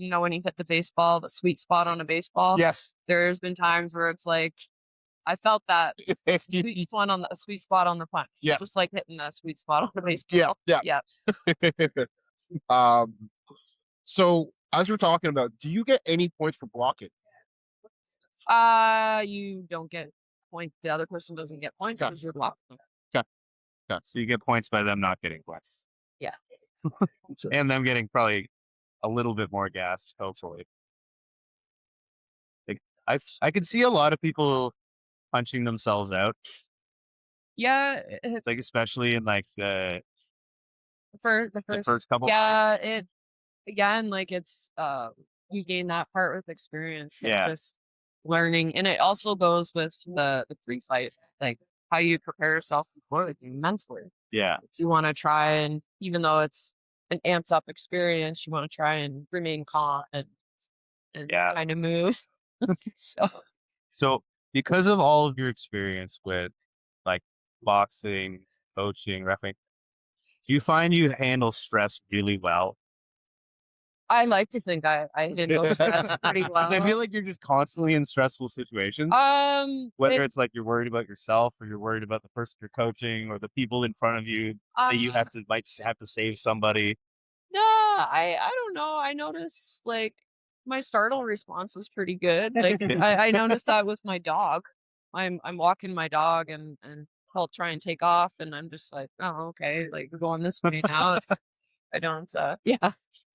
know, when you hit the baseball, the sweet spot on a baseball. Yes. There's been times where it's like I felt that sweet spot on the punch. Yeah. Just like hitting the sweet spot on the baseball. Yeah. So as we're talking about, do you get any points for blocking? You don't get points. The other person doesn't get points Okay. because you're blocking them. So you get points by them not getting points. Yeah. And them getting probably a little bit more gassed, hopefully. Like, I could see a lot of people punching themselves out, Yeah, like especially in like the for the first couple. Yeah, it again like it's you gain that part with experience. It's Yeah. just learning, and it also goes with the pre-fight, like how you prepare yourself before the game mentally. Yeah. If you want to try and even though it's an amped up experience, you want to try and remain calm and Yeah. kind of move. So because of all of your experience with like boxing, coaching, refereeing, do you find you handle stress really well? I like to think I handle stress pretty well. Because I feel like you're just constantly in stressful situations. Whether it's like you're worried about yourself or you're worried about the person you're coaching or the people in front of you that you might have to save somebody. No, I don't know. I notice like my startle response is pretty good. Like I noticed that with my dog. I'm walking my dog and he'll try and take off and I'm just like, oh okay, like we're going this way now. I don't yeah.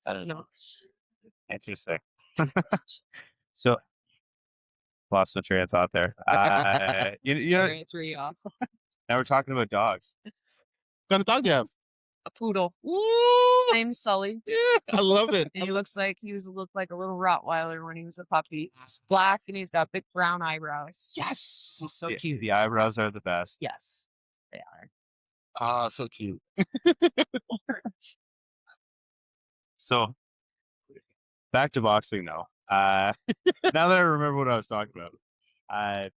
I don't know. Interesting. So lost the train of thought there. You know, Sorry, I threw you off. now we're talking about dogs. What kind of dog do you have? A poodle. Ooh, Name's Sully. yeah, I love it. And he looked like a little Rottweiler when he was a puppy. He's black and he's got big brown eyebrows. Yes. He's so The- cute. The eyebrows are the best. Yes, they are. Ah, so cute. So back to boxing now. Now that I remember what I was talking about,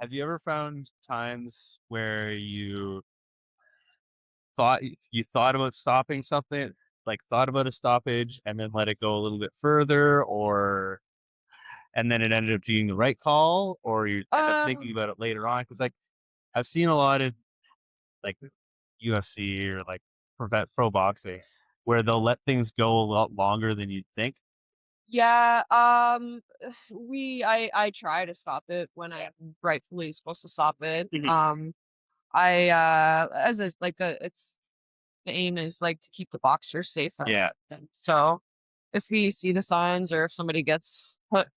have you ever found times where you thought about stopping something, like thought about a stoppage and then let it go a little bit further, and then it ended up being the right call, or you end up thinking about it later on? Because like I've seen a lot of like UFC or like pro boxing where they'll let things go a lot longer than you'd think. Yeah, I try to stop it when I'm rightfully supposed to stop it. Mhm. I as is like the aim is like to keep the boxer safe. Yeah. So if we see the signs or if somebody gets hit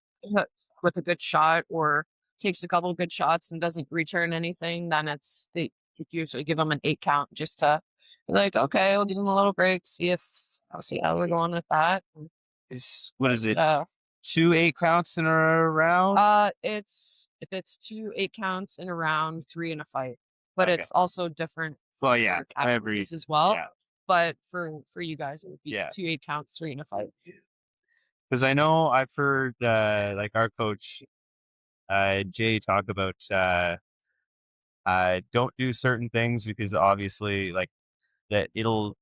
with a good shot or takes a couple good shots and doesn't return anything, then they usually give them an 8 count just to be like, okay, we'll give them a little break, I'll see how we're going with that. What is it? Uh, 2 8 counts in a round? It's if it's 2 8 counts in a round, 3 in a fight. But Okay. it's also different Well, yeah, for categories as well. Yeah. But for you guys, it would be Yeah. 2 8 counts, 3 in a fight. Because I know I've heard like our coach Jay talk about don't do certain things because obviously like that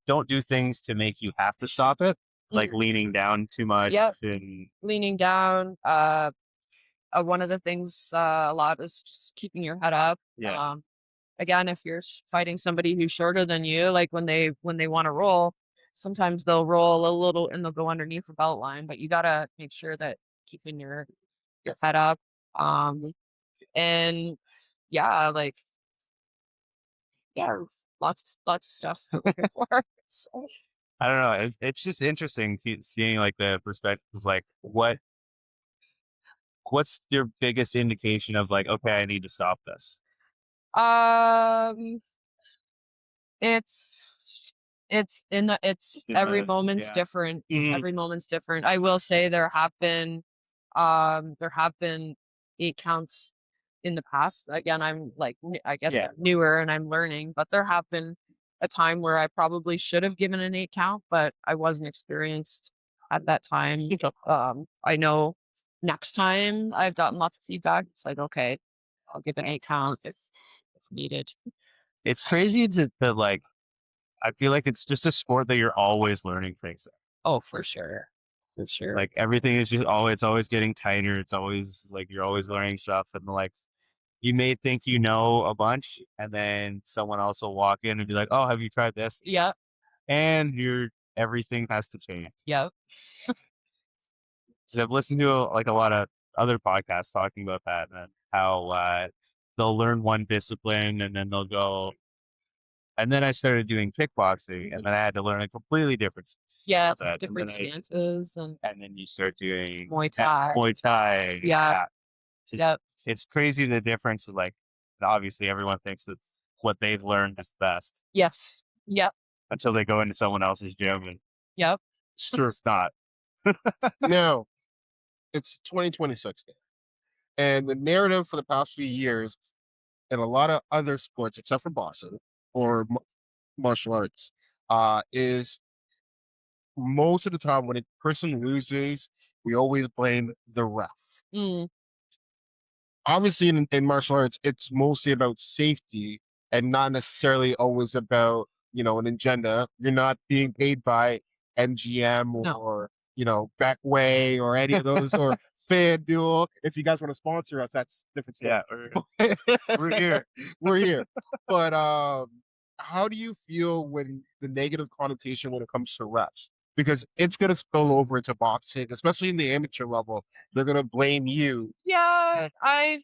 don't do things to make you have to stop it, like leaning down too much. Yep. And Leaning down. One of the things a lot is just keeping your head up. Yeah. Again, if you're fighting somebody who's shorter than you, like when they want to roll, sometimes they'll roll a little and they'll go underneath the belt line, but you gotta make sure that keeping your head up. And yeah, like yeah, lots of stuff to look for. So, I don't know. It's just interesting seeing like the perspectives, like what's your biggest indication of like, okay, I need to stop this? it's Just in every the- moment's yeah. different. Mhm. Every moment's different. I will say there have been 8 counts in the past. Again, I'm like I guess Yeah. I'm newer and I'm learning, but there have been a time where I probably should have given an 8 count, but I wasn't experienced at that time. I know next time I've gotten lots of feedback. It's like, okay, I'll give an 8 count if needed. It's crazy to like. I feel like it's just a sport that you're always learning things. Oh, for sure. For sure. Like everything is just it's always getting tighter. It's always like you're always learning stuff, and like you may think you know a bunch, and then someone else will walk in and be like, "Oh, have you tried this?" Yep. And everything has to change. Yep. 'Cause I've listened to like a lot of other podcasts talking about that and how they'll learn one discipline and then they'll go. And then I started doing kickboxing, and then I had to learn a completely different Yeah. of that. Different stances and And then you start doing Muay Thai. Muay Thai. Yeah. Yep. It's crazy the difference. Like, obviously, everyone thinks that what they've learned is best Yes. Yep. until they go into someone else's gym, and Yep. Sure. it's not. Now, it's 2026 now, and the narrative for the past few years in a lot of other sports, except for boxing or martial arts, is most of the time when a person loses, we always blame the ref. Mm. Obviously, in martial arts, it's mostly about safety and not necessarily always about, an agenda. You're not being paid by MGM No. or, Beckway or any of those or FanDuel. If you guys want to sponsor us, that's different stuff. Yeah, we're here. We're here. But how do you feel when the negative connotation when it comes to refs? Because it's going to spill over into boxing, especially in the amateur level. They're going to blame you. Yeah, I've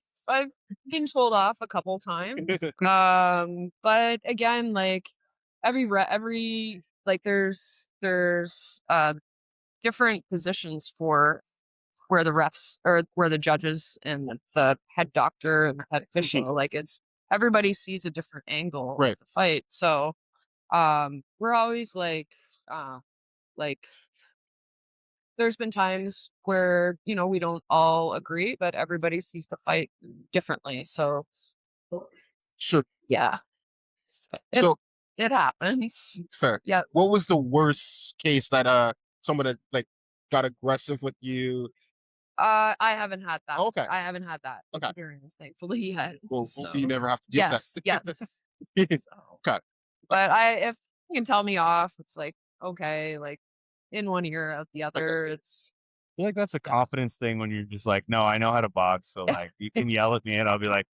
been told off a couple times. But again, like every like there's different positions for where the refs or where the judges and the head doctor and the head official, like everybody sees a different angle Right. of the fight. So we're always like there's been times where, we don't all agree, but everybody sees the fight differently. So Sure. yeah. So It happens. fair. Yeah. What was the worst case that someone had like got aggressive with you? I haven't had that. Okay. I haven't had that Okay. experience, thankfully, yet. We'll So, see you never have to do yes, that. yes. So, Okay. but if you can tell me off, it's like, okay, like in one ear, out the other. It's I feel like that's a confidence thing when you're just like, no, I know how to box, so like you can yell at me and I'll be like,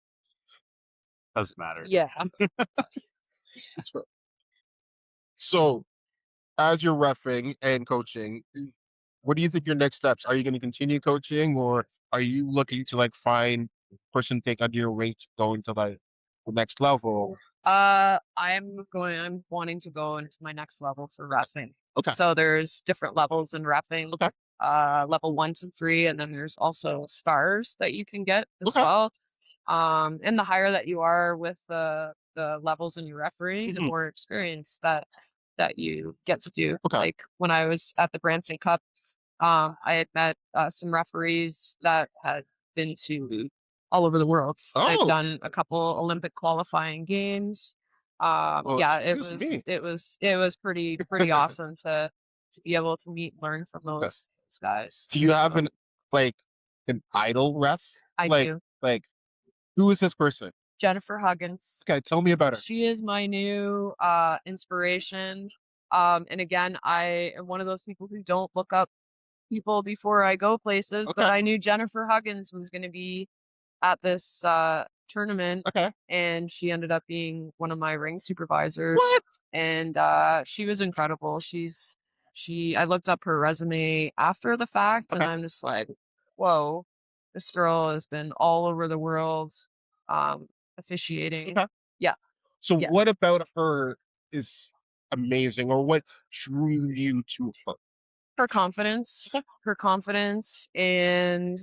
doesn't matter. yeah. That's right. So, as you're reffing and coaching, what do you think your next steps? Are you going to continue coaching, or are you looking to like find a person to take under your wing to go into like the next level? I'm wanting to go into my next level for reffing. Okay. So there's different levels in reffing. Okay. Level 1 to 3, and then there's also stars that you can get as Okay. well. And the higher that you are with the levels in your refereeing, the more experience that you get to do. Okay. Like when I was at the Brampton Cup, I had met some referees that had been to all over the world. I've Oh. done a couple Olympic qualifying games. Well, Yeah, excuse me. it was pretty awesome to be able to meet and learn from those guys. Do you have an idol ref? I like do. like who is this person? Jennifer Huggins. Okay, tell me about her. She is my new inspiration. And again, I am one of those people who don't look up people before I go places, but Okay. I knew Jennifer Huggins was going to be at this tournament, Okay. and she ended up being one of my ring supervisors. What? And she was incredible. I looked up her resume after the fact, and Okay. I'm just like, whoa, this girl has been all over the world officiating. Okay. Yeah. So Yeah. what about her is amazing, or what drew you to her? Her confidence, and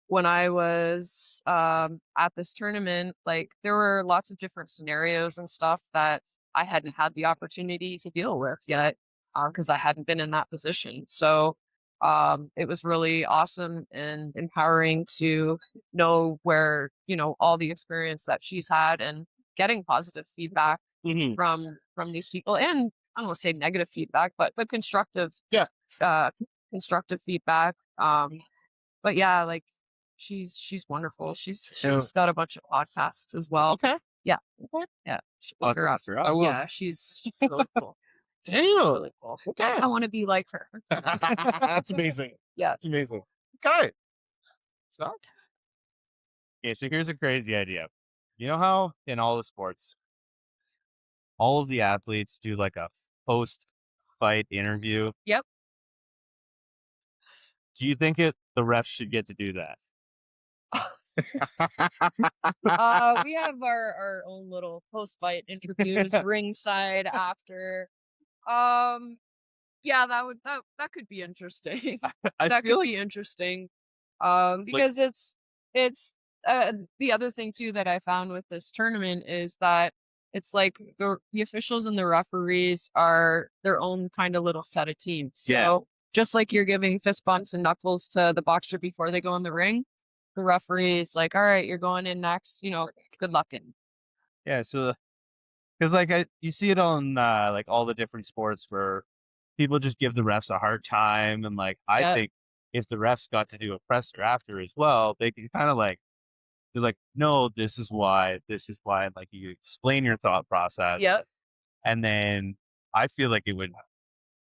when I was at this tournament, like there were lots of different scenarios and stuff that I hadn't had the opportunity to deal with yet, because I hadn't been in that position. So it was really awesome and empowering to know where, all the experience that she's had and getting positive feedback from these people, and I don't want to say negative feedback, but constructive. Yeah. Constructive feedback. But yeah, like she's wonderful. She's got a bunch of podcasts as well. Okay. Yeah. Yeah. Look her up. I will. Yeah, she's really cool. Damn. Really cool. Okay. I want to be like her. That's amazing. Yeah. That's amazing. Okay. So Okay, so here's a crazy idea. You know how in all the sports, all of the athletes do like a post-fight interview? Yep. Do you think the refs should get to do that? We have our own little post-fight interviews ringside after. Yeah, that could be interesting. I That feel could like be interesting. like Because it's the other thing too that I found with this tournament is that it's like the officials and the referees are their own kind of little set of teams. Yeah. So just like you're giving fist bumps and knuckles to the boxer before they go in the ring, the referee's like, all right, you're going in next, good luck in. yeah, so because like you see it on like all the different sports where people just give the refs a hard time, and like I Yeah. think if the refs got to do a presser after as well, they can kind of like they're like, no, this is why, and like you explain your thought process, Yep. and then I feel like it would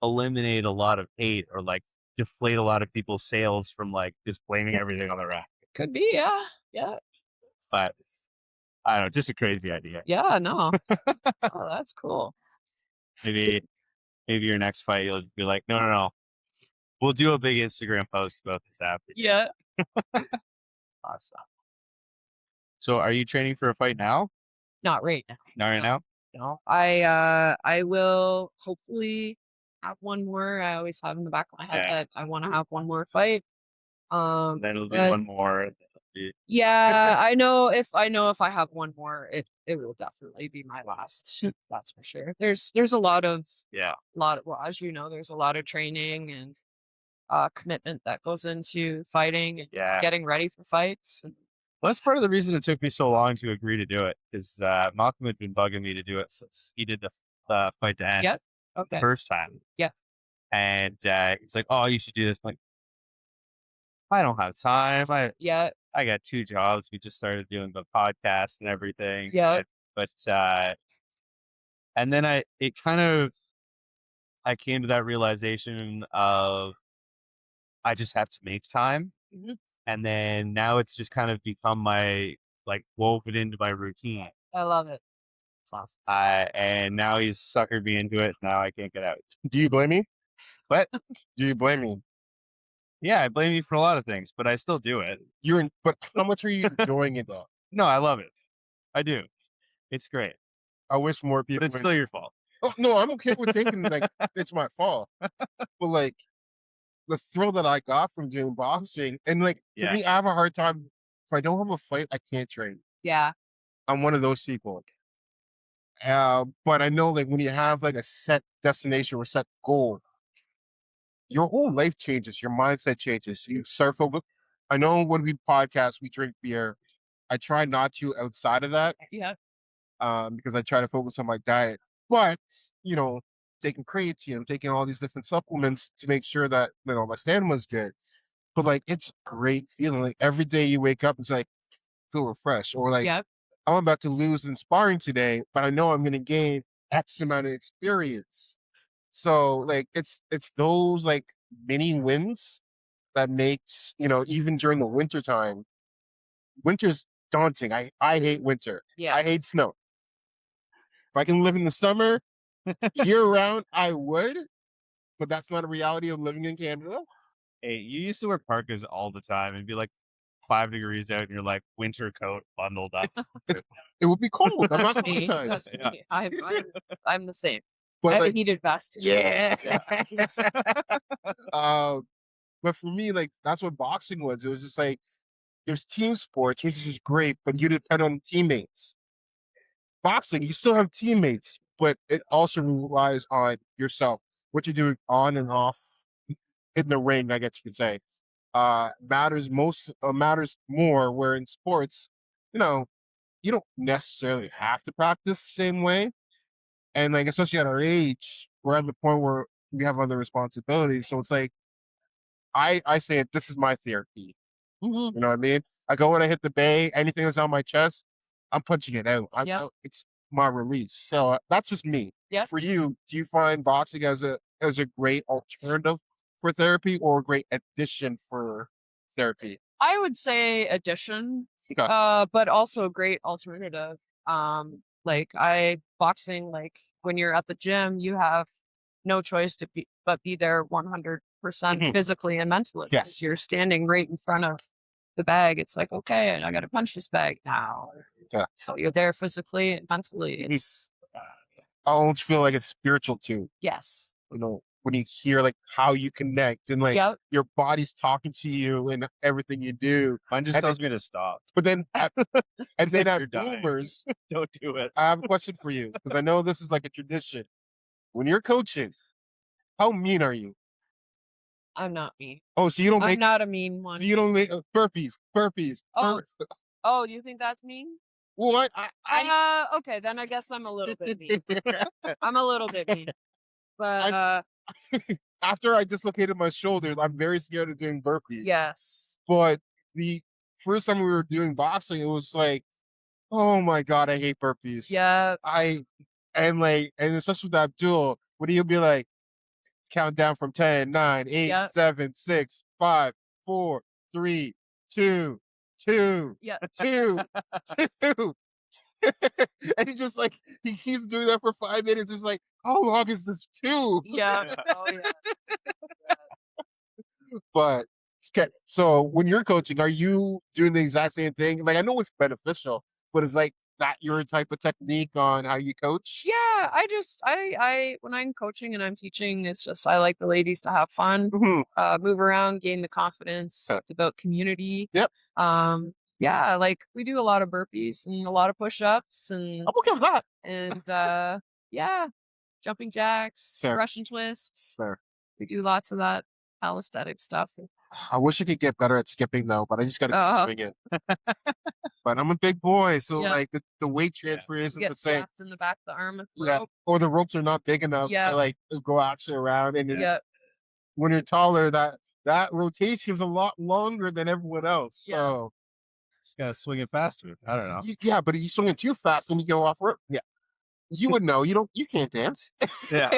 eliminate a lot of hate or like deflate a lot of people's sales from like just blaming everything on the ref. Could be, yeah. Yeah. But I don't know, just a crazy idea. Yeah, no. Oh, that's cool. Maybe your next fight you'll be like, no. We'll do a big Instagram post about this after. Yeah. Awesome. So are you training for a fight now? Not right now. Not right now? No. I will hopefully have one more. I always have in the back of my head Yeah. that I want to have one more fight. Then it'll be but one more. and it'll be- yeah, I know if I have one more, it will definitely be my last. That's for sure. There's a lot of Yeah. well, as you know, there's a lot of training and commitment that goes into fighting and Yeah. getting ready for fights. Well, that's part of the reason it took me so long to agree to do it, is Malcolm had been bugging me to do it since he did the fight to end Yep. the Okay. first time. Yeah. And he's like, oh, you should do this. I'm like, I don't have time. Yeah. I got 2 jobs. We just started doing the podcast and everything. Yeah. But and then I came to that realization of I just have to make time. Mhm. And then now it's just kind of become my like woven into my routine. I love it. It's awesome. And now he's suckered me into it. Now I can't get out. do you blame me? But Do you blame me? yeah, I blame you for a lot of things, but I still do it. But how much are you enjoying it though? No, I love it. I do. It's great, I wish more but people it's would- still your fault. Oh, no, I'm okay with thinking like it's my fault. But like the thrill that I got from doing boxing, and like for Yeah. me, I have a hard time if I don't have a fight, I can't train. Yeah. I'm one of those people. But I know like when you have like a set destination or set goal, your whole life changes, your mindset changes. You start focus. I know when we podcast, we drink beer. I try not to outside of that, Yeah. because I try to focus on my diet. But taking creatine, taking all these different supplements to make sure that my stamina's good. But like it's great feeling. Like every day you wake up, it's like feel refreshed. Or like Yep. I'm about to lose in sparring today, but I know I'm going to gain X amount of experience. So like it's those like mini wins that makes even during the winter time. Winter's daunting. I hate winter. Yeah. I hate snow. If I can live in the summer year round, I would, but that's not a reality of living in Canada. Hey, you used to wear parkas all the time and be like 5 degrees out and you're like winter coat bundled up. It would be cold. I'm not That's me. traumatized. That's Yeah. me. I'm the same. I But have a like, heated vest. yeah. But for me, like that's what boxing was. It was just like there's team sports, which is just great, but you depend on teammates. Boxing, you still have teammates, but it also relies on yourself. What you're doing on and off in the ring, I guess you could say, matters more. Where in sports, you don't necessarily have to practice the same way. And like, especially at our age, we're at the point where we have other responsibilities. So it's like, I say it, this is my therapy. Mhm. You know what I mean? I go when I hit the bay, anything that's on my chest, I'm punching it out. Yep. It's my release. So that's just me. Yep. For you, do you find boxing as a great alternative for therapy or a great addition for therapy? I would say addition, Okay. but also a great alternative. Like boxing, like when you're at the gym, you have no choice to be there 100% Mhm. physically and mentally. Yes. You're standing right in front of the bag. It's like, okay, I got to punch this bag now. Yeah. So you're there physically and mentally. Mhm. It's I almost feel like it's spiritual too. yes. You know, when you hear like how you connect and like Yep. your body's talking to you and everything you do. Mine just And tells me to stop. But then and then You're at dying. Boomers, Don't do it. I have a question for you because I know this is like a tradition. When you're coaching, how mean are you? I'm not mean. Oh, so you don't I'm make not a mean one. so you don't make burpees. Oh, oh, you think that's mean? Well, Okay, then I guess I'm a little bit mean. I'm a little bit mean. But after I dislocated my shoulder, I'm very scared of doing burpees. yes. But the first time we were doing boxing, it was like, oh my God, I hate burpees. Yeah. And especially with Abdul, when he'll be like, count down from 10, 9, 8, Yep. 7, 6, 5, 4, 3, 2, 2, Yeah. 2, 2. And he keeps doing that for 5 minutes. It's like, how long is this 2? Yeah. Oh yeah. But okay, so when you're coaching, are you doing the exact same thing? Like I know it's beneficial, but it's like that your type of technique on how you coach? Yeah, I when I'm coaching and I'm teaching, it's just I like the ladies to have fun, Mhm. move around, gain the confidence. Yeah. It's about community. Yep. Yeah, like we do a lot of burpees and a lot of push-ups and I'm okay with that. yeah, jumping jacks, Fair. Russian twists. Fair. We do lots of that calisthenic stuff. I wish I could get better at skipping though, but I just gotta keep doing it. But I'm a big boy, so Yeah. like the weight transfer You isn't get the same. strapped in the back of the arm with Yeah. rope. Or the ropes are not big enough Yeah. to like go actually around. And Yeah. when you're taller, that rotation is a lot longer than everyone else. Yeah. So Just gotta swing it faster. I don't know. yeah, but if you swing it too fast, then you go off rope. Yeah. You would know. You can't dance. Yeah,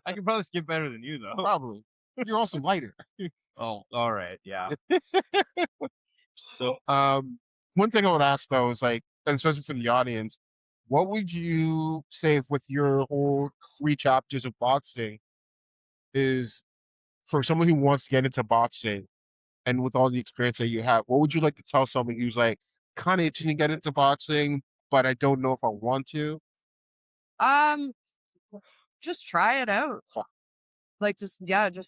I can probably skip better than you though. Probably. You're also lighter. Oh, all right, yeah. So one thing I would ask though is like, and especially for the audience, what would you say with your whole 3 chapters of boxing is for someone who wants to get into boxing and with all the experience that you have, what would you like to tell someone who's like kind of itching to get into boxing, but I don't know if I want to? Just try it out. Like just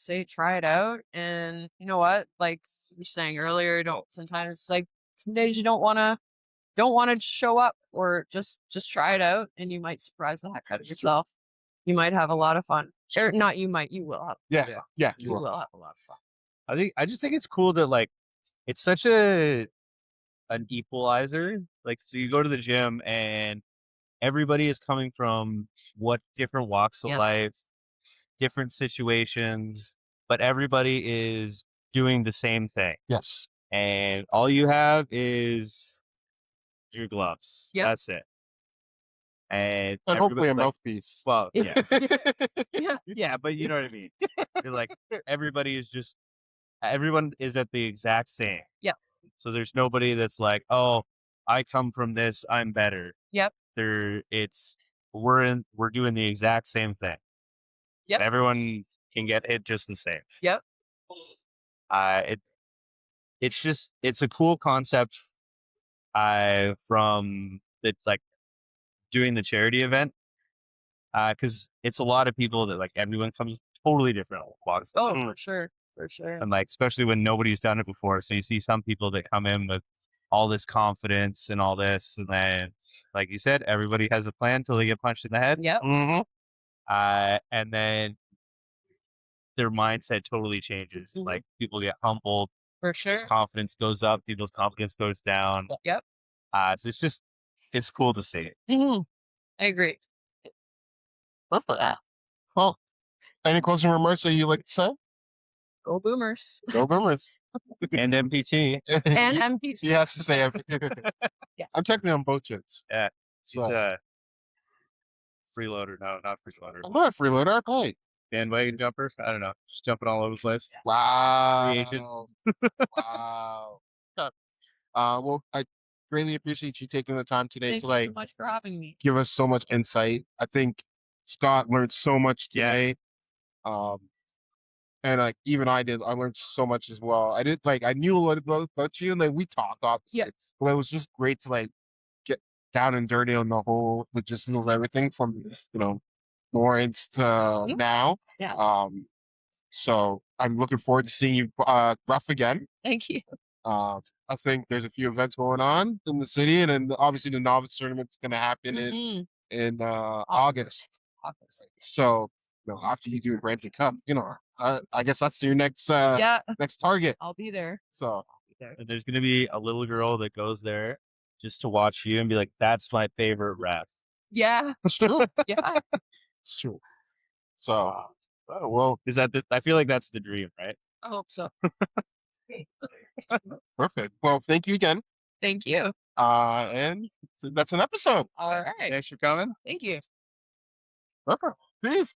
say try it out. And you know what? Like you were saying earlier, sometimes it's like some days you don't wanna show up or just try it out and you might surprise the heck out of yourself. You might have a lot of fun. Or not you might, you will have. Yeah, You will have a lot of fun. I just think it's cool that like it's such an equalizer. Like so you go to the gym and everybody is coming from what different walks of Yep. life, different situations, but everybody is doing the same thing. Yes. And all you have is your gloves. Yep. That's it. And hopefully a everybody- mouthpiece. Well, yeah. Yeah. Yeah, but you know what I mean. You're like everyone is at the exact same. Yep. So there's nobody that's like, oh, I come from this, I'm better. Yep. We're doing the exact same thing. Yep. Everyone can get hit just the same. Yep. It's a cool concept. From the like doing the charity event. Because it's a lot of people that like everyone comes totally different walks. Oh, for sure. For sure. And like, especially when nobody's done it before. So you see some people that come in with all this confidence and all this. And then, like you said, everybody has a plan till they get punched in the head. Yep. Mm-hmm. And then their mindset totally changes. Mhm. Like people get humbled. For sure. People's confidence goes up. People's confidence goes down. Yep. So it's cool to see. Mhm. I agree. Love that. Well, any closing remarks that you like to say? Go Boomers. Go Boomers. And MPT. And MPT. He has to say everything. Yes. I'm technically on both jits. Yeah. She's So a freeloader. No, not freeloader. I'm not a freeloader. I play. Bandwagon jumper. I don't know. Just jumping all over the place. Wow. Free agent. Wow. Okay. Well, I greatly appreciate you taking the time today Thank to you like so much for having me. give us so much insight. I think Scott learned so much Yeah. today. And like even I did, I learned so much as well. I did like I knew a lot about you, and like we talked obviously. Yeah. But it was just great to like get down and dirty on the whole logistics of everything from Lawrence to now. Yeah. So I'm looking forward to seeing you rough again. Thank you. I think there's a few events going on in the city, and then obviously the novice tournament's going to happen in August. So after you do a Brampton Cup, I guess that's your next next target. I'll be there. So And there's gonna be a little girl that goes there just to watch you and be like, "That's my favorite ref." Yeah. that's true. Yeah. It's true. So well, Is that I feel like that's the dream, right? I hope so. perfect. Well, thank you again. Thank you. And that's an episode. All right. Thanks for coming. Thank you. Perfect. Peace.